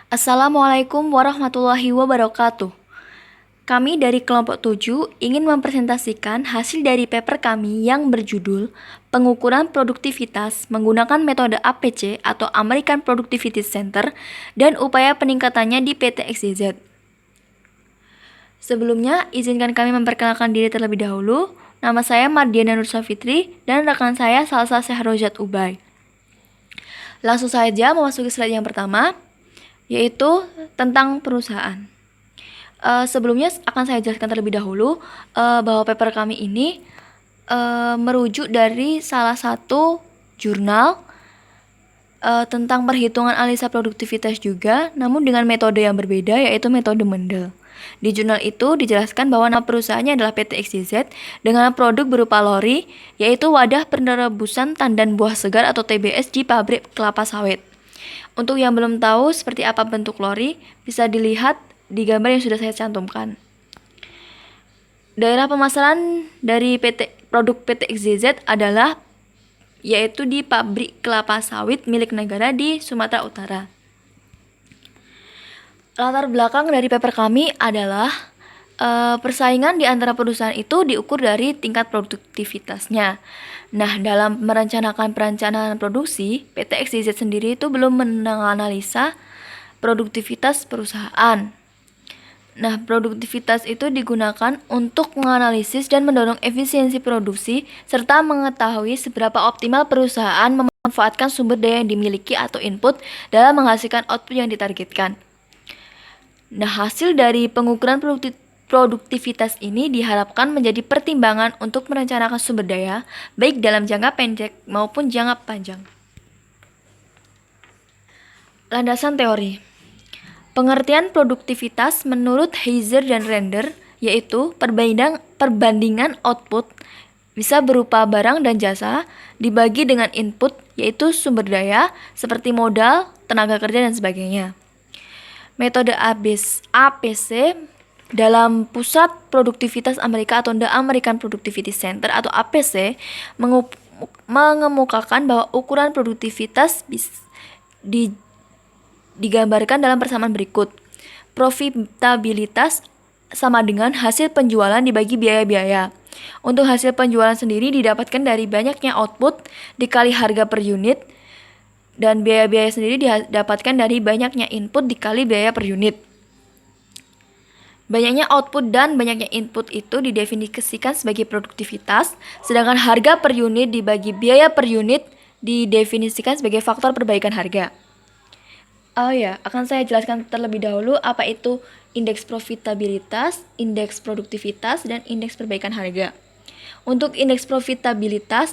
Assalamualaikum warahmatullahi wabarakatuh. Kami dari kelompok 7 ingin mempresentasikan hasil dari paper kami yang berjudul Pengukuran Produktivitas menggunakan metode APC atau American Productivity Center dan upaya peningkatannya di PT XYZ. Sebelumnya, izinkan kami memperkenalkan diri terlebih dahulu. Nama saya Mardiana Nur Safitri dan rekan saya Salsa Sehrojat Ubay. Langsung saja memasuki slide yang pertama, yaitu tentang perusahaan. Sebelumnya akan saya jelaskan terlebih dahulu bahwa paper kami ini merujuk dari salah satu jurnal tentang perhitungan analisa produktivitas juga, namun dengan metode yang berbeda, yaitu metode Mendel. Di jurnal itu dijelaskan bahwa nama perusahaannya adalah PT XYZ dengan produk berupa lori, yaitu wadah penerebusan tandan buah segar atau TBS di pabrik kelapa sawit. Untuk yang belum tahu seperti apa bentuk lori, bisa dilihat di gambar yang sudah saya cantumkan. Daerah pemasaran dari produk PT XYZ adalah yaitu di pabrik kelapa sawit milik negara di Sumatera Utara. Latar belakang dari paper kami adalah persaingan di antara perusahaan itu diukur dari tingkat produktivitasnya. Nah, dalam perencanaan produksi, PT XYZ sendiri itu belum menganalisa produktivitas perusahaan. Nah, produktivitas itu digunakan untuk menganalisis dan mendorong efisiensi produksi serta mengetahui seberapa optimal perusahaan memanfaatkan sumber daya yang dimiliki atau input dalam menghasilkan output yang ditargetkan. Nah, hasil dari pengukuran produktivitas ini diharapkan menjadi pertimbangan untuk merencanakan sumber daya baik dalam jangka pendek maupun jangka panjang. Landasan teori. Pengertian produktivitas menurut Heiser dan Render yaitu perbandingan output bisa berupa barang dan jasa dibagi dengan input yaitu sumber daya seperti modal, tenaga kerja dan sebagainya. Metode APC dalam Pusat Produktivitas Amerika atau The American Productivity Center atau APC mengemukakan bahwa ukuran produktivitas digambarkan dalam persamaan berikut. Profitabilitas sama dengan hasil penjualan dibagi biaya-biaya. Untuk hasil penjualan sendiri didapatkan dari banyaknya output dikali harga per unit, dan biaya-biaya sendiri didapatkan dari banyaknya input dikali biaya per unit. Banyaknya output dan banyaknya input itu didefinisikan sebagai produktivitas, sedangkan harga per unit dibagi biaya per unit didefinisikan sebagai faktor perbaikan harga. Oh ya, akan saya jelaskan terlebih dahulu apa itu indeks profitabilitas, indeks produktivitas, dan indeks perbaikan harga. Untuk indeks profitabilitas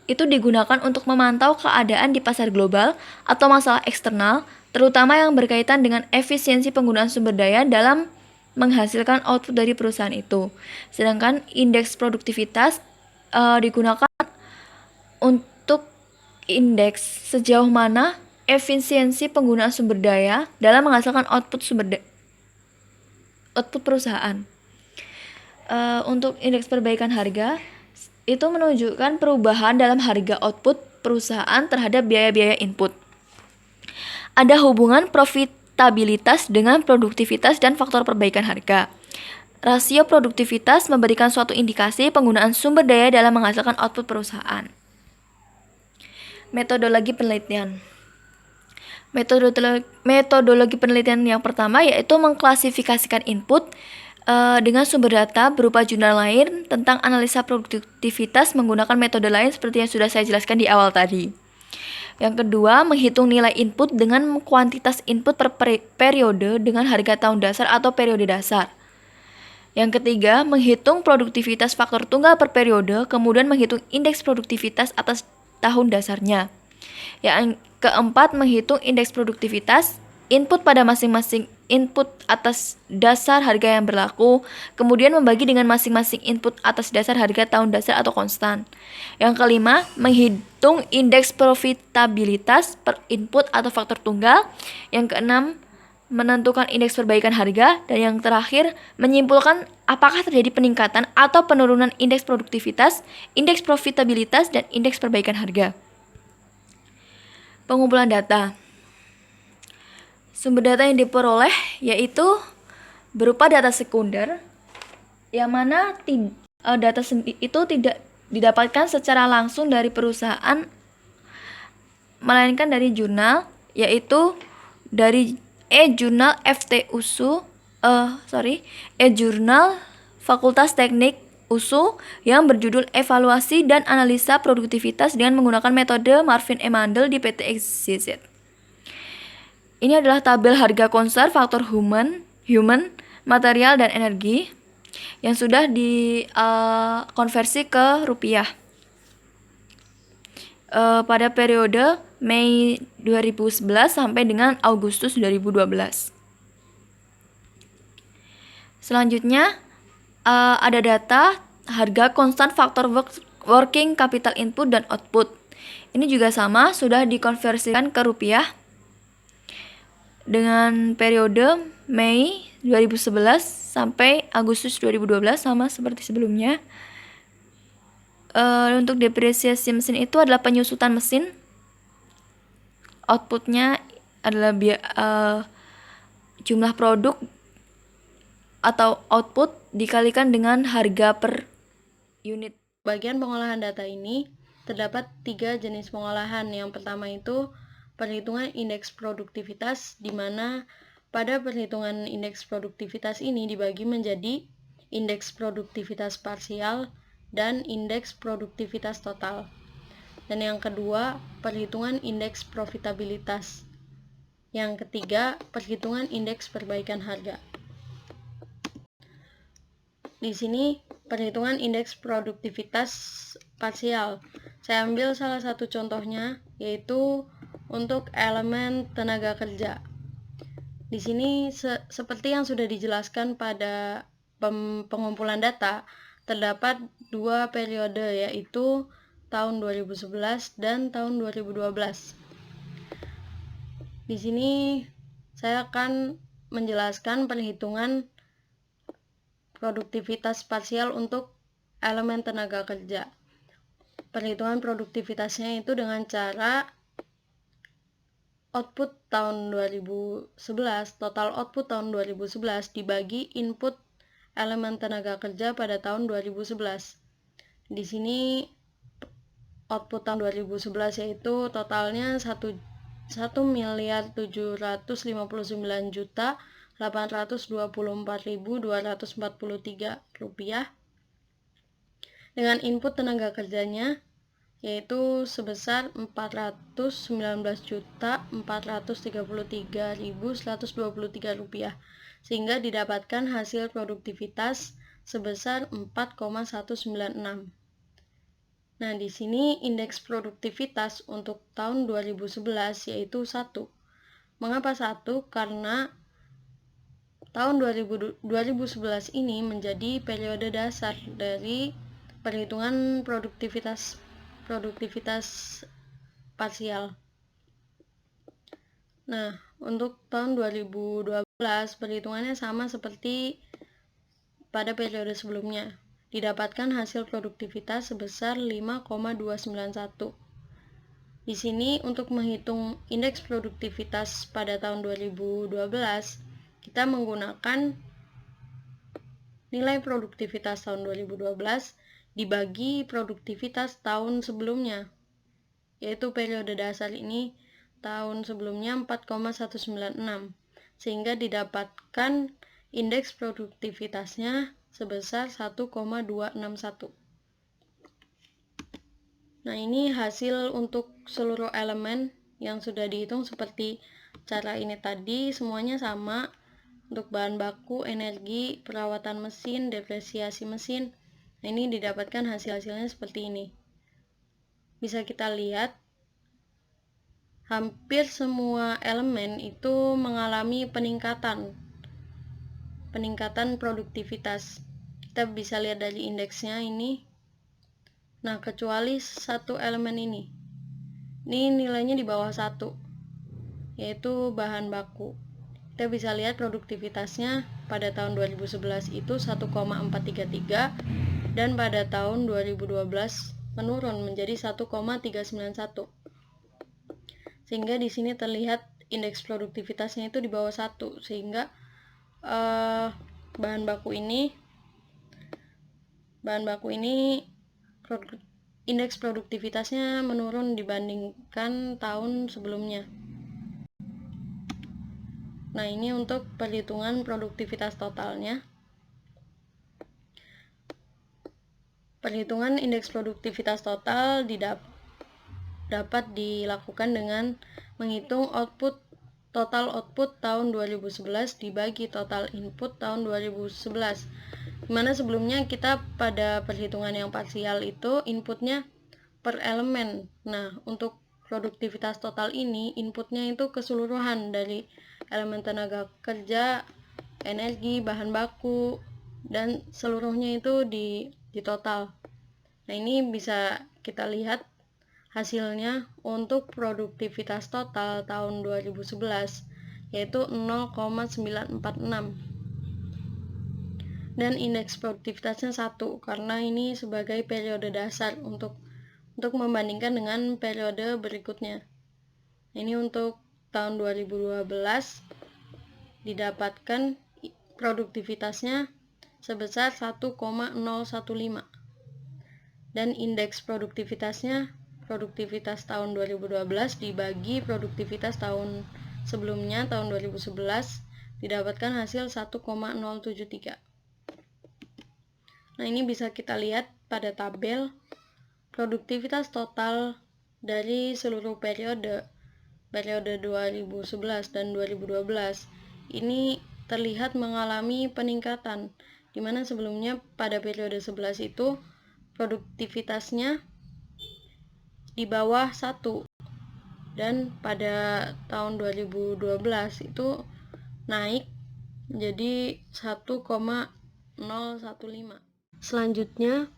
itu digunakan untuk memantau keadaan di pasar global atau masalah eksternal, terutama yang berkaitan dengan efisiensi penggunaan sumber daya dalam menghasilkan output dari perusahaan itu. Sedangkan indeks produktivitas digunakan untuk indeks sejauh mana efisiensi penggunaan sumber daya dalam menghasilkan output perusahaan. Untuk indeks perbaikan harga itu menunjukkan perubahan dalam harga output perusahaan terhadap biaya-biaya input. Ada hubungan profitabilitas dengan produktivitas dan faktor perbaikan harga. Rasio produktivitas memberikan suatu indikasi penggunaan sumber daya dalam menghasilkan output perusahaan. Metodologi penelitian. Metodologi penelitian yang pertama yaitu mengklasifikasikan input dengan sumber data berupa jurnal lain tentang analisa produktivitas menggunakan metode lain seperti yang sudah saya jelaskan di awal tadi. Yang kedua, menghitung nilai input dengan kuantitas input per periode dengan harga tahun dasar atau periode dasar. Yang ketiga, menghitung produktivitas faktor tunggal per periode, kemudian menghitung indeks produktivitas atas tahun dasarnya. Yang keempat, menghitung indeks produktivitas input pada masing-masing input atas dasar harga yang berlaku, kemudian membagi dengan masing-masing input atas dasar harga tahun dasar atau konstan. Yang kelima, menghitung indeks profitabilitas per input atau faktor tunggal. Yang keenam, menentukan indeks perbaikan harga. Dan yang terakhir, menyimpulkan apakah terjadi peningkatan atau penurunan indeks produktivitas, indeks profitabilitas, dan indeks perbaikan harga. Pengumpulan data. Sumber data yang diperoleh yaitu berupa data sekunder, yang mana data itu tidak didapatkan secara langsung dari perusahaan, melainkan dari jurnal, yaitu dari e-jurnal e-jurnal Fakultas Teknik USU yang berjudul Evaluasi dan Analisa Produktivitas dengan menggunakan metode Marvin E. Mandel di PT XYZ. Ini adalah tabel harga konser faktor human, material, dan energi yang sudah dikonversi ke rupiah. Pada periode Mei 2011 sampai dengan Agustus 2012. Selanjutnya, ada data harga konstan faktor working capital input dan output. Ini juga sama, sudah dikonversikan ke rupiah dengan periode Mei 2011 sampai Agustus 2012, sama seperti sebelumnya. Untuk depresiasi mesin itu adalah penyusutan mesin. Outputnya adalah jumlah produk atau output dikalikan dengan harga per unit. Bagian pengolahan data ini terdapat 3 jenis pengolahan. Yang pertama itu perhitungan indeks produktivitas, di mana pada perhitungan indeks produktivitas ini dibagi menjadi indeks produktivitas parsial dan indeks produktivitas total. Dan yang kedua, perhitungan indeks profitabilitas. Yang ketiga, perhitungan indeks perbaikan harga. Di sini perhitungan indeks produktivitas parsial. Saya ambil salah satu contohnya, yaitu untuk elemen tenaga kerja. Di sini seperti yang sudah dijelaskan pada pengumpulan data, terdapat 2 periode, yaitu tahun 2011 dan tahun 2012. Di sini saya akan menjelaskan perhitungan produktivitas parsial untuk elemen tenaga kerja. Perhitungan produktivitasnya itu dengan cara output tahun 2011, total output tahun 2011 dibagi input elemen tenaga kerja pada tahun 2011. Di sini output tahun 2011 yaitu totalnya 1.059.824.243 rupiah, dengan input tenaga kerjanya yaitu sebesar 419.433.123 rupiah, sehingga didapatkan hasil produktivitas sebesar 4,196. Nah, di sini indeks produktivitas untuk tahun 2011 yaitu 1. Mengapa 1? Karena tahun 2011 ini menjadi periode dasar dari perhitungan produktivitas parsial. Nah, untuk tahun 2012 perhitungannya sama seperti pada periode sebelumnya. Didapatkan hasil produktivitas sebesar 5,291. Di sini untuk menghitung indeks produktivitas pada tahun 2012, kita menggunakan nilai produktivitas tahun 2012 dibagi produktivitas tahun sebelumnya, yaitu periode dasar ini tahun sebelumnya 4,196, sehingga didapatkan indeks produktivitasnya sebesar 1,261. Nah, ini hasil untuk seluruh elemen yang sudah dihitung seperti cara ini tadi, semuanya sama. Untuk bahan baku, energi, perawatan mesin, depresiasi mesin, nah ini didapatkan hasil-hasilnya seperti ini. Bisa kita lihat, hampir semua elemen itu mengalami peningkatan produktivitas. Kita bisa lihat dari indeksnya ini. Nah, kecuali satu elemen ini nilainya di bawah 1, yaitu bahan baku. Kita bisa lihat produktivitasnya pada tahun 2011 itu 1,433, dan pada tahun 2012 menurun menjadi 1,391. Sehingga di sini terlihat indeks produktivitasnya itu di bawah 1, sehingga bahan baku ini indeks produktivitasnya menurun dibandingkan tahun sebelumnya. Nah, ini untuk perhitungan produktivitas totalnya. Perhitungan indeks produktivitas total dapat dilakukan dengan menghitung total output tahun 2011 dibagi total input tahun 2011. Dimana sebelumnya kita pada perhitungan yang parsial itu inputnya per elemen. Nah, untuk produktivitas total ini inputnya itu keseluruhan dari elemen tenaga kerja, energi, bahan baku, dan seluruhnya itu di total. Nah, ini bisa kita lihat hasilnya untuk produktivitas total tahun 2011 yaitu 0,946 dan indeks produktivitasnya 1 karena ini sebagai periode dasar untuk membandingkan dengan periode berikutnya. Ini untuk tahun 2012 didapatkan produktivitasnya sebesar 1,015 dan indeks produktivitas tahun 2012 dibagi produktivitas tahun sebelumnya tahun 2011 didapatkan hasil 1,073. Nah, ini bisa kita lihat pada tabel produktivitas total dari seluruh periode 2011 dan 2012 ini terlihat mengalami peningkatan, di mana sebelumnya pada periode 11 itu produktivitasnya di bawah 1 dan pada tahun 2012 itu naik menjadi 1,015. Selanjutnya,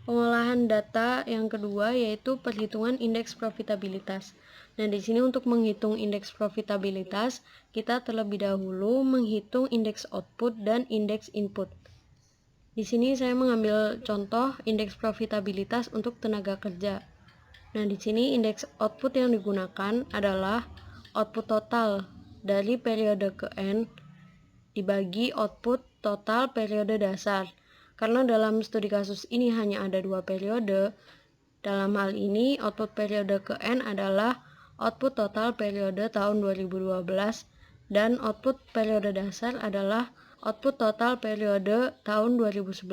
pengolahan data yang kedua yaitu perhitungan indeks profitabilitas. Nah, di sini untuk menghitung indeks profitabilitas, kita terlebih dahulu menghitung indeks output dan indeks input. Di sini saya mengambil contoh indeks profitabilitas untuk tenaga kerja. Nah, di sini indeks output yang digunakan adalah output total dari periode ke N dibagi output total periode dasar. Karena dalam studi kasus ini hanya ada 2 periode, dalam hal ini output periode ke N adalah output total periode tahun 2012 dan output periode dasar adalah output total periode tahun 2011.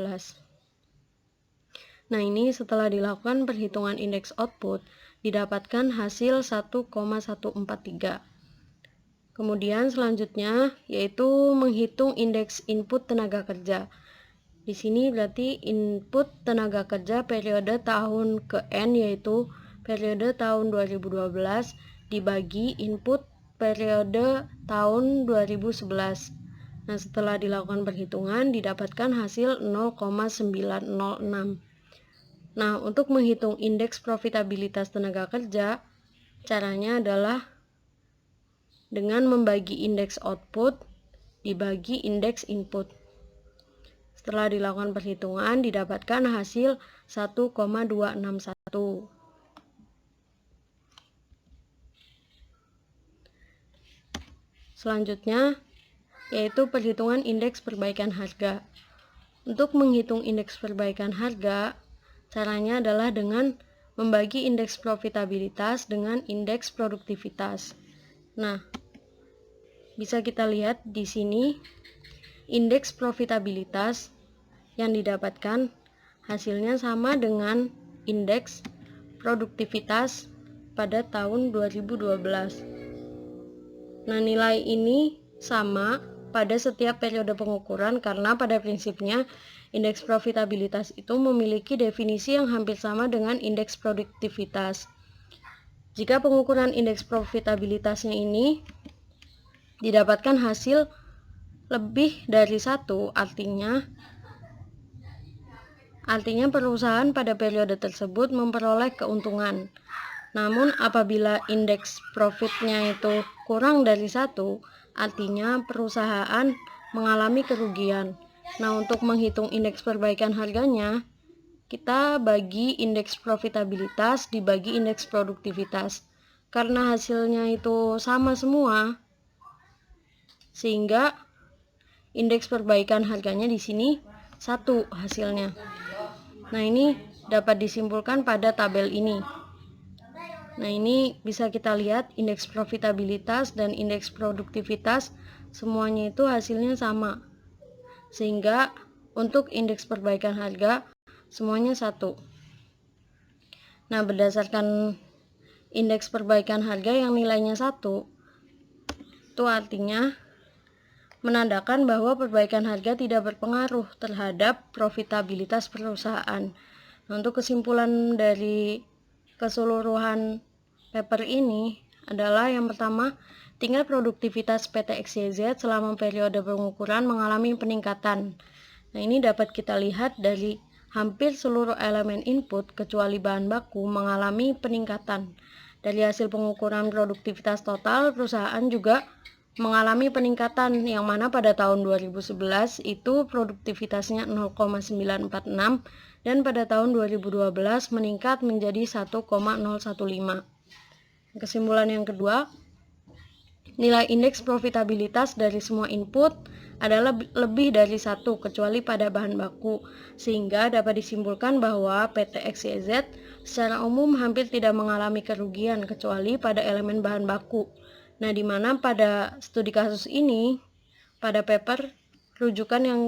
Nah, ini setelah dilakukan perhitungan indeks output, didapatkan hasil 1,143. Kemudian selanjutnya yaitu menghitung indeks input tenaga kerja. Di sini berarti input tenaga kerja periode tahun ke N yaitu periode tahun 2012 dibagi input periode tahun 2011. Nah, setelah dilakukan perhitungan didapatkan hasil 0,906. Nah, untuk menghitung indeks profitabilitas tenaga kerja, caranya adalah dengan membagi indeks output dibagi indeks input. Setelah dilakukan perhitungan, didapatkan hasil 1,261. Selanjutnya, yaitu perhitungan indeks perbaikan harga. Untuk menghitung indeks perbaikan harga, caranya adalah dengan membagi indeks profitabilitas dengan indeks produktivitas. Nah, bisa kita lihat di sini indeks profitabilitas yang didapatkan hasilnya sama dengan indeks produktivitas pada tahun 2012. Nah, nilai ini sama pada setiap periode pengukuran karena pada prinsipnya indeks profitabilitas itu memiliki definisi yang hampir sama dengan indeks produktivitas. Jika pengukuran indeks profitabilitasnya ini didapatkan hasil lebih dari 1, artinya perusahaan pada periode tersebut memperoleh keuntungan. Namun apabila indeks profitnya itu kurang dari 1, artinya perusahaan mengalami kerugian. Nah, untuk menghitung indeks perbaikan harganya, kita bagi indeks profitabilitas dibagi indeks produktivitas. karena hasilnya itu sama semua, sehingga indeks perbaikan harganya di sini 1 hasilnya. Nah, ini dapat disimpulkan pada tabel ini. Nah, ini bisa kita lihat indeks profitabilitas dan indeks produktivitas semuanya itu hasilnya sama. Sehingga untuk indeks perbaikan harga semuanya 1. Nah, berdasarkan indeks perbaikan harga yang nilainya 1, itu artinya menandakan bahwa perbaikan harga tidak berpengaruh terhadap profitabilitas perusahaan. Untuk kesimpulan dari keseluruhan paper ini adalah yang pertama, tingkat produktivitas PT XYZ selama periode pengukuran mengalami peningkatan. Nah, ini dapat kita lihat dari hampir seluruh elemen input kecuali bahan baku mengalami peningkatan. Dari hasil pengukuran produktivitas total, perusahaan juga mengalami peningkatan, yang mana pada tahun 2011 itu produktivitasnya 0,946 dan pada tahun 2012 meningkat menjadi 1,015. Kesimpulan yang kedua, nilai indeks profitabilitas dari semua input adalah lebih dari 1 kecuali pada bahan baku, sehingga dapat disimpulkan bahwa PT XYZ secara umum hampir tidak mengalami kerugian kecuali pada elemen bahan baku. Nah, di mana pada studi kasus ini, pada paper rujukan yang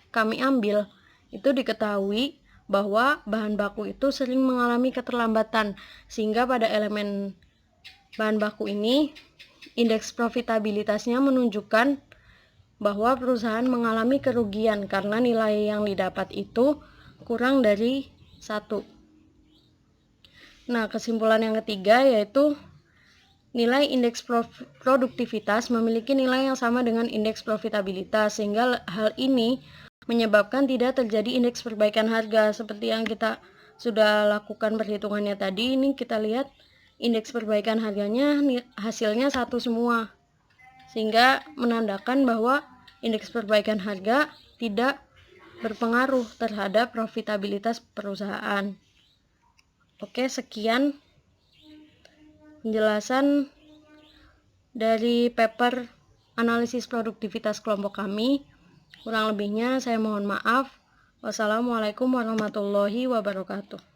kami ambil, itu diketahui bahwa bahan baku itu sering mengalami keterlambatan, sehingga pada elemen bahan baku ini indeks profitabilitasnya menunjukkan bahwa perusahaan mengalami kerugian karena nilai yang didapat itu kurang dari 1. Nah, kesimpulan yang ketiga yaitu nilai indeks produktivitas memiliki nilai yang sama dengan indeks profitabilitas, sehingga hal ini menyebabkan tidak terjadi indeks perbaikan harga. Seperti yang kita sudah lakukan perhitungannya tadi, ini kita lihat indeks perbaikan harganya hasilnya 1 semua, sehingga menandakan bahwa indeks perbaikan harga tidak berpengaruh terhadap profitabilitas perusahaan. Oke, sekian penjelasan dari paper analisis produktivitas kelompok kami. Kurang lebihnya saya mohon maaf. Wassalamualaikum warahmatullahi wabarakatuh.